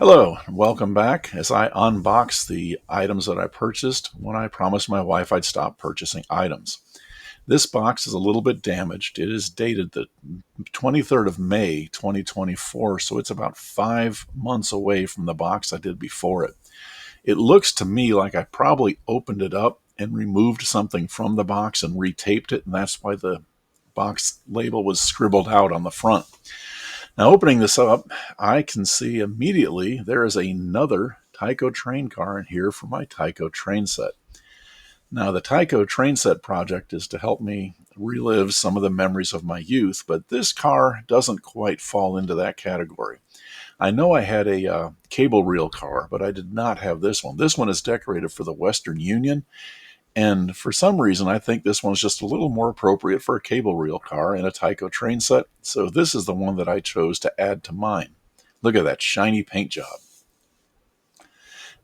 Hello, and welcome back as I unbox the items that I purchased when I promised my wife I'd stop purchasing items. This box is a little bit damaged. It is dated the 23rd of May 2024, so it's about 5 months away from the box I did before it. It looks to me like I probably opened it up and removed something from the box and retaped it, and that's why the box label was scribbled out on the front. Now, opening this up, I can see immediately there is another Tyco train car in here for my Tyco train set. Now, the Tyco train set project is to help me relive some of the memories of my youth, but this car doesn't quite fall into that category. I know I had a cable reel car, but I did not have this one. This one is decorated for the Western Union, and for some reason, I think this one's just a little more appropriate for a cable reel car and a Tyco train set. So this is the one that I chose to add to mine. Look at that shiny paint job.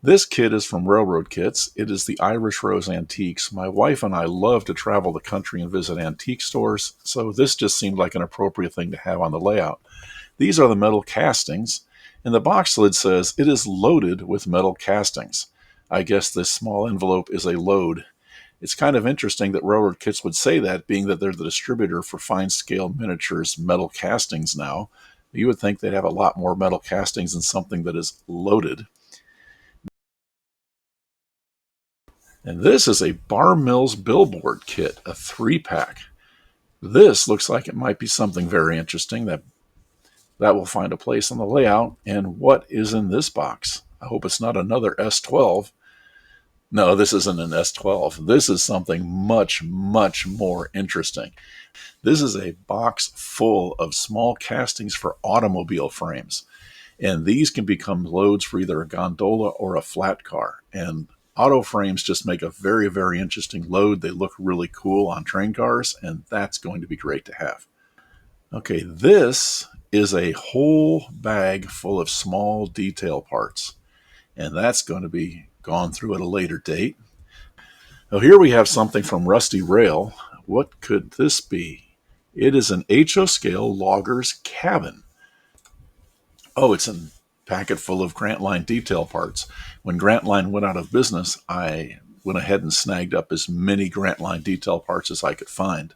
This kit is from Railroad Kits. It is the Irish Rose Antiques. My wife and I love to travel the country and visit antique stores, so this just seemed like an appropriate thing to have on the layout. These are the metal castings, and the box lid says it is loaded with metal castings. I guess this small envelope is a load. It's kind of interesting that Railroad Kits would say that, being that they're the distributor for fine-scale miniatures metal castings now. You would think they'd have a lot more metal castings than something that is loaded. And this is a Bar Mills billboard kit, a 3-pack. This looks like it might be something very interesting that will find a place on the layout. And what is in this box? I hope it's not another S12. No, this isn't an S12. This is something much, much more interesting. This is a box full of small castings for automobile frames. And these can become loads for either a gondola or a flat car. And auto frames just make a very, very interesting load. They look really cool on train cars, and that's going to be great to have. Okay, this is a whole bag full of small detail parts. And that's going to be gone through at a later date. Now here we have something from Rusty Rail. What could this be? It is an HO scale logger's cabin. Oh, it's a packet full of Grant Line detail parts. When Grant Line went out of business, I went ahead and snagged up as many Grant Line detail parts as I could find.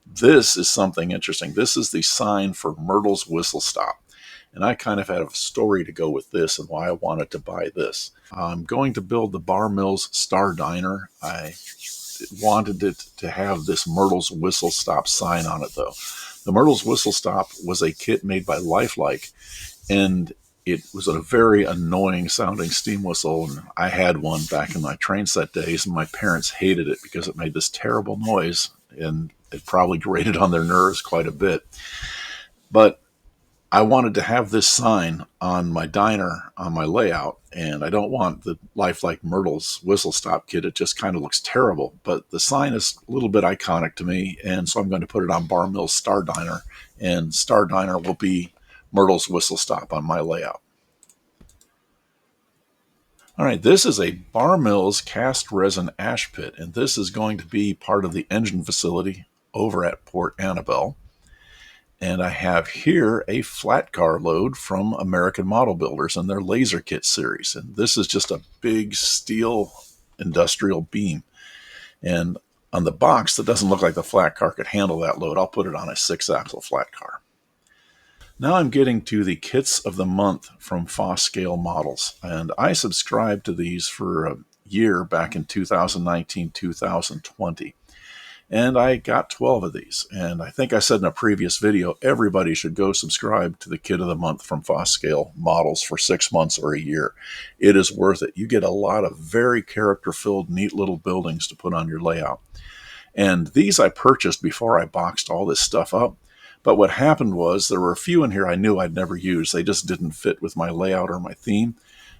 This is something interesting. This is the sign for Myrtle's Whistle Stop. And I kind of had a story to go with this and why I wanted to buy this. I'm going to build the Bar Mills Star Diner. I wanted it to have this Myrtle's Whistle Stop sign on it, though. The Myrtle's Whistle Stop was a kit made by Lifelike, and it was a very annoying sounding steam whistle. And I had one back in my train set days, and my parents hated it because it made this terrible noise, and it probably grated on their nerves quite a bit. But I wanted to have this sign on my diner, on my layout, and I don't want the Lifelike Myrtle's Whistle Stop kit. It just kind of looks terrible, but the sign is a little bit iconic to me, and so I'm going to put it on Bar Mills Star Diner, and Star Diner will be Myrtle's Whistle Stop on my layout. All right, this is a Bar Mills cast resin ash pit, and this is going to be part of the engine facility over at Port Annabelle. And I have here a flat car load from American Model Builders and their Laser Kit series. And this is just a big steel industrial beam. And on the box, that doesn't look like the flat car could handle that load. I'll put it on a 6-axle flat car. Now I'm getting to the kits of the month from Foscale Models. And I subscribed to these for a year back in 2019, 2020. And I got 12 of these. And I think I said in a previous video, everybody should go subscribe to the Kit of the Month from Foscale Models for 6 months or a year. It is worth it. You get a lot of very character-filled, neat little buildings to put on your layout. And these I purchased before I boxed all this stuff up. But what happened was there were a few in here I knew I'd never use. They just didn't fit with my layout or my theme.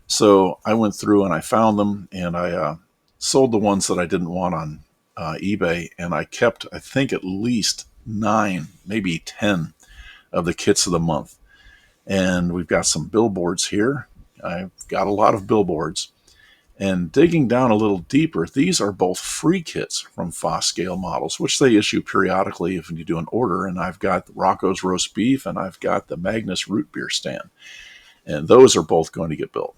So I went through and I found them, and I sold the ones that I didn't want on eBay, and I kept, I think, at least 9, maybe 10 of the kits of the month. And we've got some billboards here. I've got a lot of billboards. And digging down a little deeper, these are both free kits from Foscale Models, which they issue periodically if you do an order. And I've got Rocco's Roast Beef, and I've got the Magnus Root Beer stand. and those are both going to get built.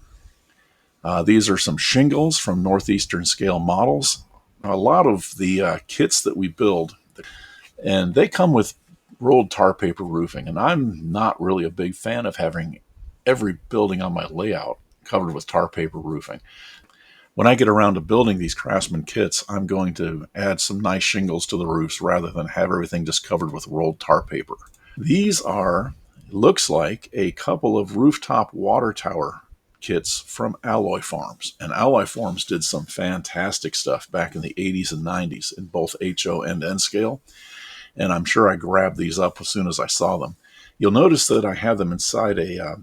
These are some shingles from Northeastern Scale Models. A lot of the kits that we build, and they come with rolled tar paper roofing, and I'm not really a big fan of having every building on my layout covered with tar paper roofing. When I get around to building these Craftsman kits, I'm going to add some nice shingles to the roofs rather than have everything just covered with rolled tar paper. These are, looks like, a couple of rooftop water tower kits from Alloy Farms. And Alloy Farms did some fantastic stuff back in the 80s and 90s in both HO and N scale. And I'm sure I grabbed these up as soon as I saw them. You'll notice that I have them inside a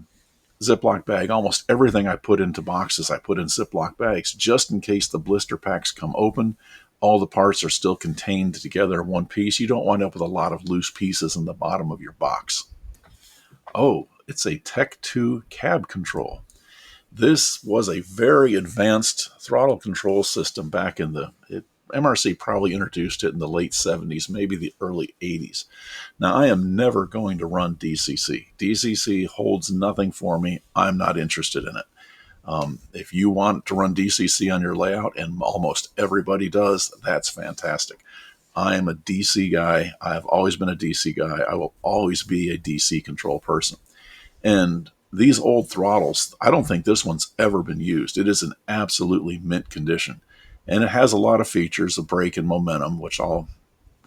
Ziploc bag. Almost everything I put into boxes, I put in Ziploc bags, just in case the blister packs come open. All the parts are still contained together in one piece. You don't wind up with a lot of loose pieces in the bottom of your box. Oh, it's a Tech 2 cab control. This was a very advanced throttle control system back in MRC probably introduced it in the late 70s, maybe the early 80s. Now, I am never going to run DCC. DCC holds nothing for me. I'm not interested in it. If you want to run DCC on your layout, and almost everybody does, that's fantastic. I am a DC guy. I've always been a DC guy. I will always be a DC control person. And these old throttles, I don't think this one's ever been used. It is in absolutely mint condition. And it has a lot of features of brake and momentum, which I'll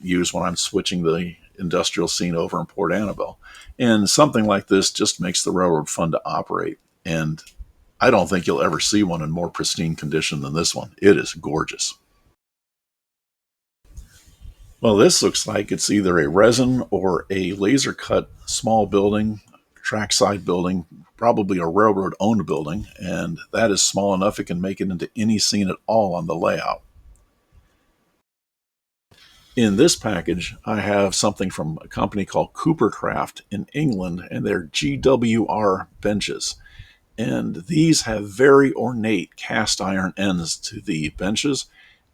use when I'm switching the industrial scene over in Port Annabelle. And something like this just makes the railroad fun to operate. And I don't think you'll ever see one in more pristine condition than this one. It is gorgeous. Well, this looks like it's either a resin or a laser cut small building, trackside building, probably a railroad owned building, and that is small enough it can make it into any scene at all on the layout. In this package, I have something from a company called Coopercraft in England, and they're GWR benches. And these have very ornate cast iron ends to the benches,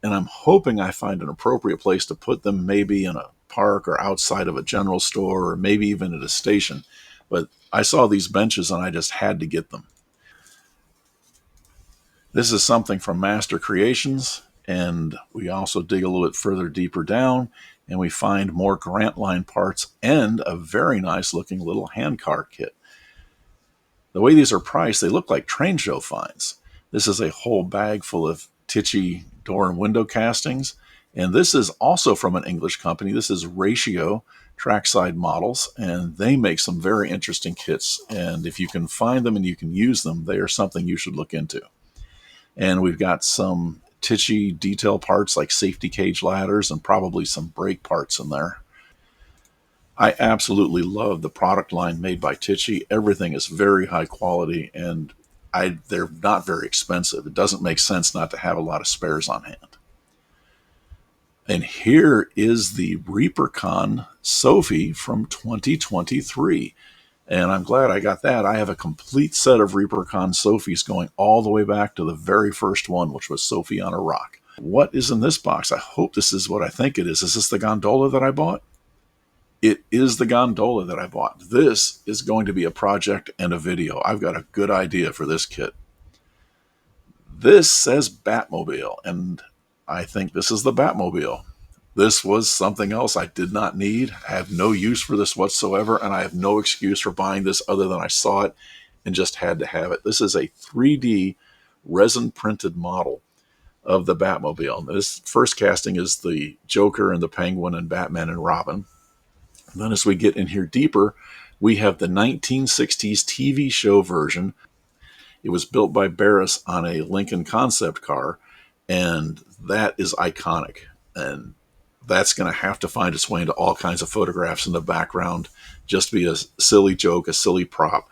and I'm hoping I find an appropriate place to put them, maybe in a park or outside of a general store or maybe even at a station. But I saw these benches and I just had to get them. This is something from Master Creations, and we also dig a little bit further deeper down and we find more Grant Line parts and a very nice looking little handcar kit. The way these are priced, they look like train show finds. This is a whole bag full of Tichy door and window castings, and this is also from an English company. This is Ratio Trackside Models, and they make some very interesting kits, and if you can find them and you can use them, they are something you should look into. And we've got some Tichy detail parts like safety cage ladders and probably some brake parts in there. I absolutely love the product line made by Tichy. Everything is very high quality, and they're not very expensive. It doesn't make sense not to have a lot of spares on hand. And here is the ReaperCon Sophie from 2023. And I'm glad I got that. I have a complete set of ReaperCon Sophies going all the way back to the very first one, which was Sophie on a Rock. What is in this box? I hope this is what I think it is. Is this the gondola that I bought? It is the gondola that I bought. This is going to be a project and a video. I've got a good idea for this kit. This says Batmobile, and I think this is the Batmobile. This was something else I did not need. I have no use for this whatsoever, and I have no excuse for buying this other than I saw it and just had to have it. This is a 3D resin printed model of the Batmobile. This first casting is the Joker and the Penguin and Batman and Robin. And then as we get in here deeper, we have the 1960s TV show version. It was built by Barris on a Lincoln concept car, and that is iconic. And that's going to have to find its way into all kinds of photographs in the background, just to be a silly joke, a silly prop.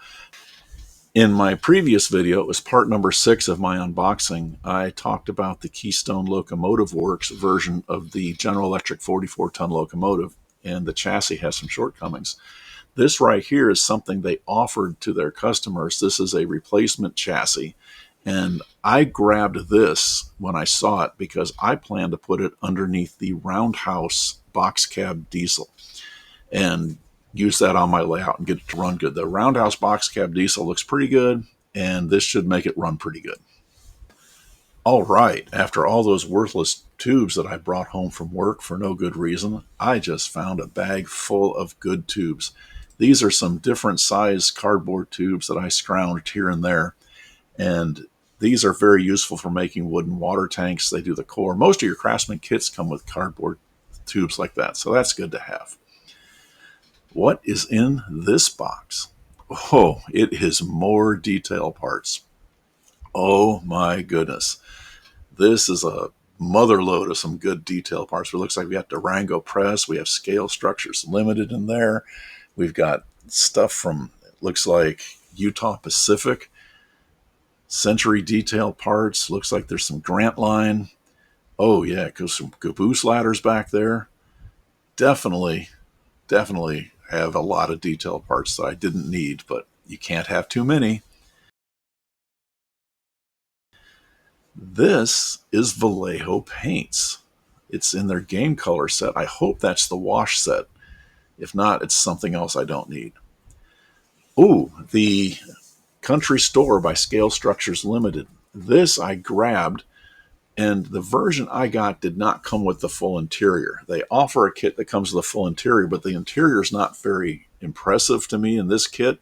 In my previous video, it was part number 6 of my unboxing, I talked about the Keystone Locomotive Works version of the General Electric 44-ton locomotive, and the chassis has some shortcomings. This right here is something they offered to their customers. This is a replacement chassis, and I grabbed this when I saw it because I plan to put it underneath the Roundhouse box cab diesel. And use that on my layout and get it to run good. The Roundhouse box cab diesel looks pretty good, and this should make it run pretty good. All right, after all those worthless tubes that I brought home from work for no good reason, I just found a bag full of good tubes. These are some different size cardboard tubes that I scrounged here and there, and these are very useful for making wooden water tanks. They do the core. Most of your Craftsman kits come with cardboard tubes like that, so that's good to have. What is in this box? Oh, it is more detail parts. Oh my goodness. This is a mother load of some good detail parts. It looks like we have Durango Press. We have Scale Structures Limited in there. We've got stuff from, it looks like Utah Pacific. Century Detail Parts. Looks like there's some Grant Line. Oh yeah, goes some caboose ladders back there. Definitely have a lot of detail parts that I didn't need, but you can't have too many. This is Vallejo Paints. It's in their game color set. I hope that's the wash set. If not, it's something else I don't need. Ooh, the Country Store by Scale Structures Limited. This I grabbed, and the version I got did not come with the full interior. They offer a kit that comes with a full interior, but the interior is not very impressive to me in this kit.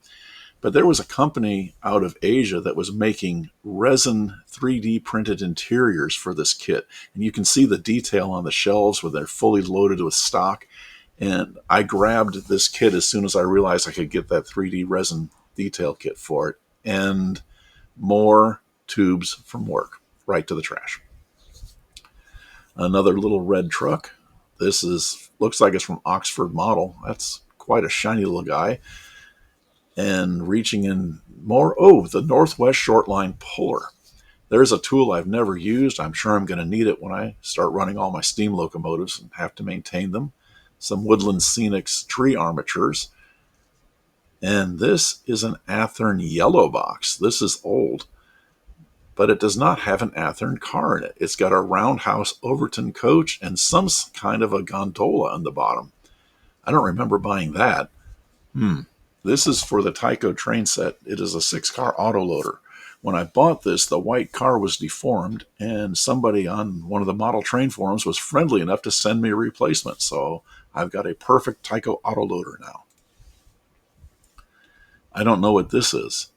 But there was a company out of Asia that was making resin 3D printed interiors for this kit. And you can see the detail on the shelves where they're fully loaded with stock. And I grabbed this kit as soon as I realized I could get that 3D resin detail kit for it. And more tubes from work, right to the trash. Another little red truck. This looks like it's from Oxford Model. That's quite a shiny little guy. And reaching in more, the Northwest Shortline Puller. There's a tool I've never used. I'm sure I'm going to need it when I start running all my steam locomotives and have to maintain them. Some Woodland Scenics tree armatures. And this is an Athearn yellow box. This is old, but it does not have an Athearn car in it. It's got a Roundhouse Overton coach and some kind of a gondola on the bottom. I don't remember buying that. This is for the Tyco train set. It is a 6-car autoloader. When I bought this, the white car was deformed, and somebody on one of the model train forums was friendly enough to send me a replacement. So I've got a perfect Tyco autoloader now. I don't know what this is.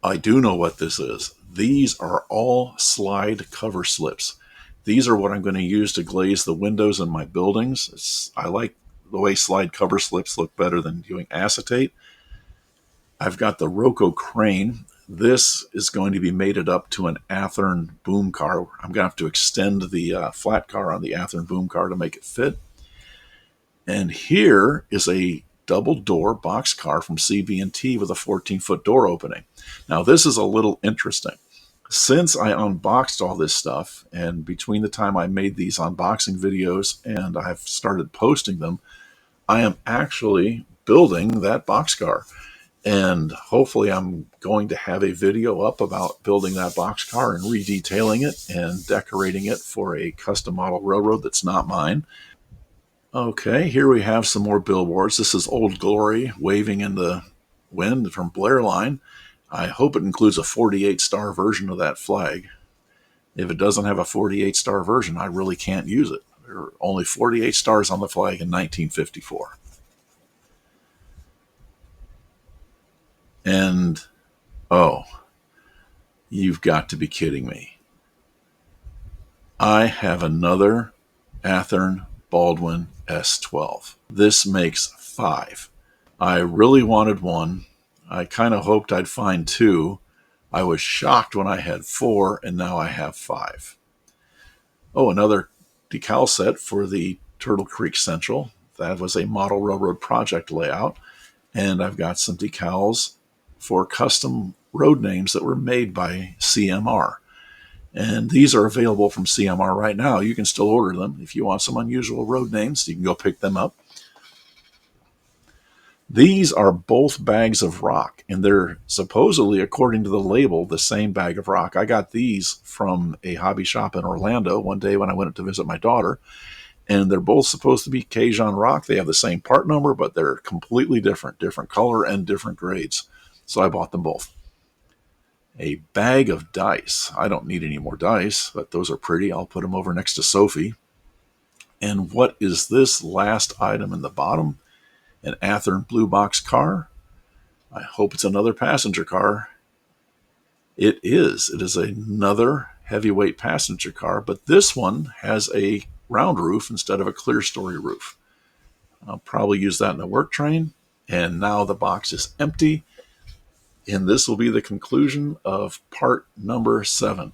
I do know what this is. These are all slide cover slips. These are what I'm going to use to glaze the windows in my buildings. I like the way slide cover slips look better than doing acetate. I've got the Roco crane. This is going to be mated up to an Athearn boom car. I'm going to have to extend the flat car on the Athearn boom car to make it fit. And here is a double door box car from CB&T with a 14-foot door opening. Now this is a little interesting. Since I unboxed all this stuff, and between the time I made these unboxing videos and I've started posting them, I am actually building that boxcar. And hopefully I'm going to have a video up about building that boxcar and redetailing it and decorating it for a custom model railroad that's not mine. Okay, here we have some more billboards. This is Old Glory waving in the wind from Blair Line. I hope it includes a 48-star version of that flag. If it doesn't have a 48-star version, I really can't use it. There are only 48 stars on the flag in 1954. And, you've got to be kidding me. I have another Athearn Baldwin S12. This makes 5. I really wanted one. I kind of hoped I'd find 2. I was shocked when I had 4, and now I have 5. Another decal set for the Turtle Creek Central. That was a model railroad project layout. And I've got some decals for custom road names that were made by CMR. And these are available from CMR right now. You can still order them. If you want some unusual road names, you can go pick them up. These are both bags of rock, and they're supposedly, according to the label, the same bag of rock. I got these from a hobby shop in Orlando one day when I went to visit my daughter, and they're both supposed to be Cajun rock. They have the same part number, but they're completely different color and different grades. So I bought them both. A bag of dice. I don't need any more dice, but those are pretty. I'll put them over next to Sophie. And what is this last item in the bottom? An Athearn blue box car. I hope it's another passenger car. It is. It is another heavyweight passenger car, but this one has a round roof instead of a clear story roof. I'll probably use that in the work train. And now the box is empty. And this will be the conclusion of part number 7.